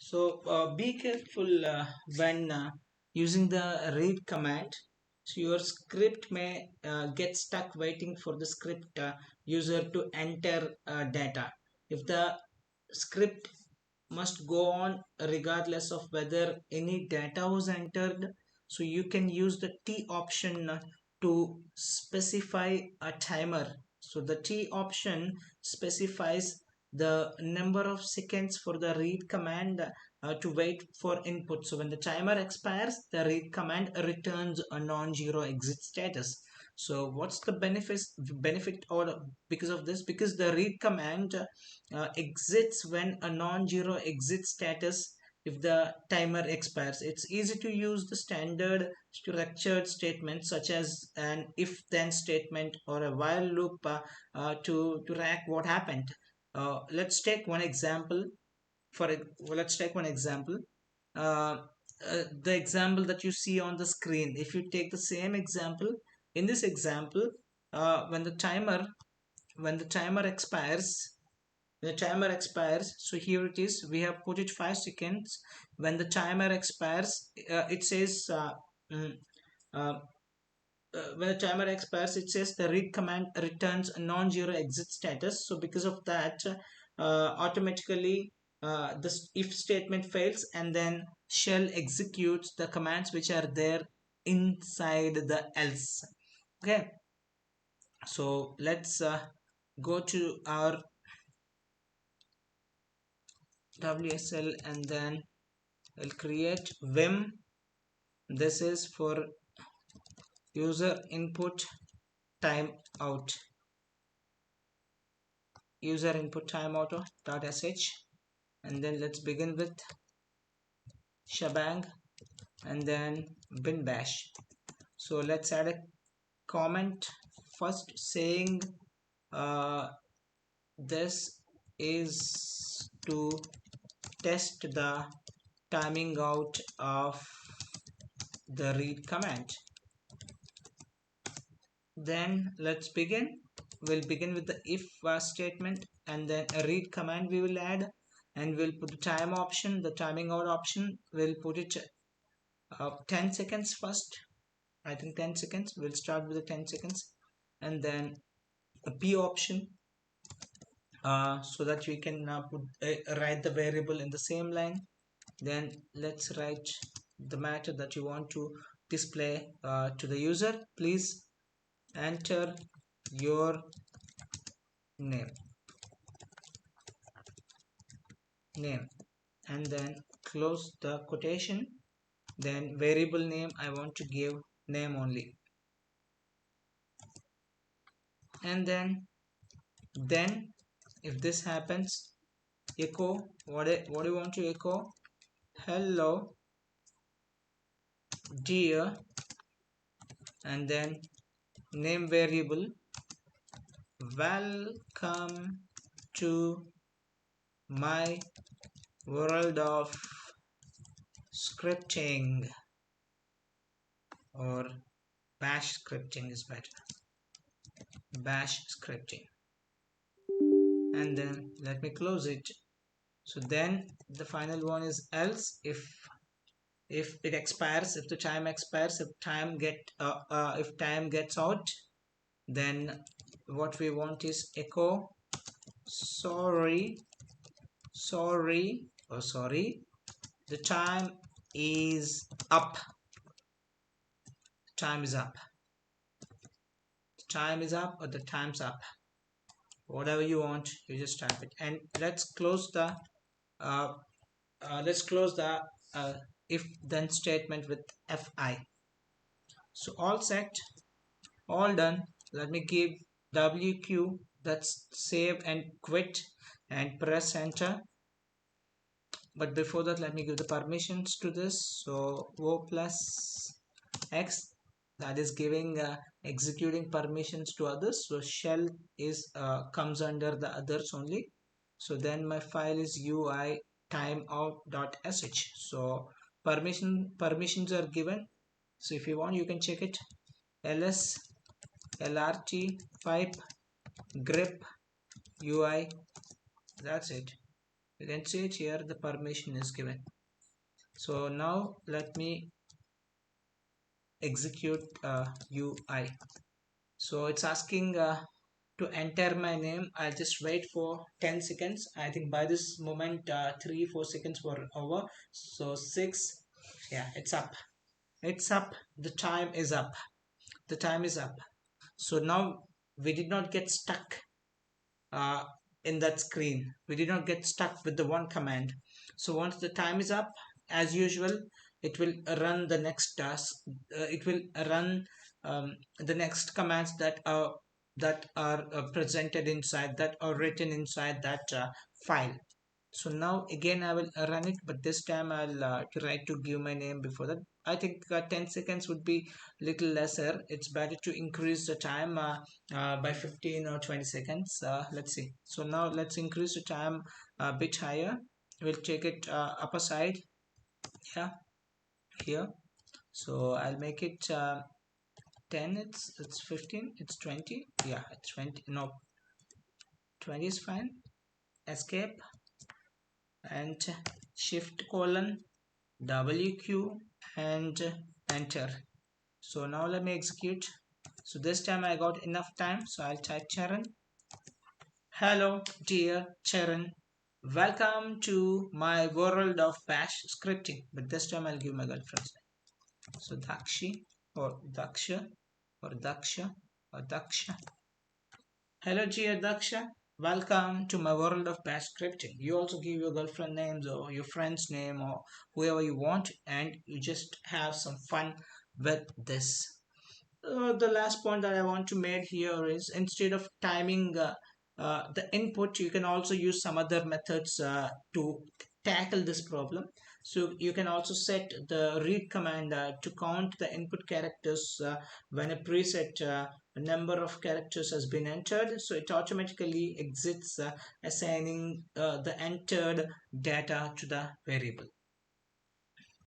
So be careful when using the read command. So your script may get stuck waiting for the script user to enter data. If the script must go on regardless of whether any data was entered, so you can use the T option to specify a timer. So the T option specifies the number of seconds for the read command to wait for input. So when the timer expires, the read command returns a non-zero exit status. So what's the benefit or because of this? Because the read command exits when a non-zero exit status if the timer expires. It's easy to use the standard structured statements such as an if then statement or a while loop to track what happened. Let's take one example. Let's take one example. Uh, the example that you see on the screen. If you take the same example, in this example, when the timer expires, so here it is, we have put it 5 seconds. When the timer expires, it says mm, uh, when the timer expires, it says the read command returns a non-zero exit status. So because of that, automatically this if statement fails, and then shell executes the commands which are there inside the else. Okay, so let's go to our WSL, and then we'll create Vim. This is for user input timeout. User input timeout.sh, and then let's begin with shebang and then bin bash. So let's add a comment first saying this is to test the timing out of the read command. Then let's begin. We'll begin with the if statement, and then a read command we will add, and we'll put the time option, the timing out option. We'll put it 10 seconds first. I think 10 seconds. We'll start with the 10 seconds, and then a P option, so that we can write the variable in the same line. Then let's write the matter that you want to display to the user. Please enter your name, and then close the quotation. Then variable name, I want to give name only, and then if this happens, echo what do you want to echo? Hello dear, and then name variable, welcome to my world of scripting, or bash scripting is better, bash scripting, and then let me close it. So then the final one is else. If it expires, if the time expires, if time gets out, then what we want is echo sorry, the time is up, time is up, time is up, or the time's up, whatever you want, you just type it. And let's close the uh, uh, if then statement with fi. So all set, all done. Let me give wq, that's save and quit, and press enter. But before that, let me give the permissions to this. So o plus x, that is giving executing permissions to others. So shell is comes under the others only. So then my file is ui timeout.sh. So permissions are given. So if you want, you can check it. ls lrt pipe grep ui, that's it. You can see it here, the permission is given. So now let me execute UI. So it's asking to enter my name. I'll just wait for 10 seconds. I think by this moment 3-4 seconds were over. So 6, yeah, it's up. It's up. The time is up. The time is up. So now we did not get stuck uh, in that screen. We did not get stuck with the one command. So once the time is up, as usual, it will run the next task. It will run the next commands that are presented inside, that are written inside that file. So now again I will run it, but this time I'll try to give my name before that. I think 10 seconds would be little lesser. It's better to increase the time by 15 or 20 seconds. Let's see. So now let's increase the time a bit higher. We'll take it upper side. Yeah, here. So I'll make it 10. It's 15. It's 20. Yeah, it's 20. No, 20 is fine. Escape and shift colon WQ and enter. So now let me execute. So this time I got enough time, so I'll type Charan. Hello dear Charan, welcome to my world of bash scripting, but this time I'll give my girlfriend's name. So Dakshi or Daksha or Daksha or Daksha. Hello dear Daksha, welcome to my world of bash scripting. You also give your girlfriend names or your friend's name or whoever you want, and you just have some fun with this. The last point that I want to make here is, instead of timing the input, you can also use some other methods to tackle this problem. So you can also set the read command to count the input characters when a preset number of characters has been entered. So it automatically exits assigning the entered data to the variable.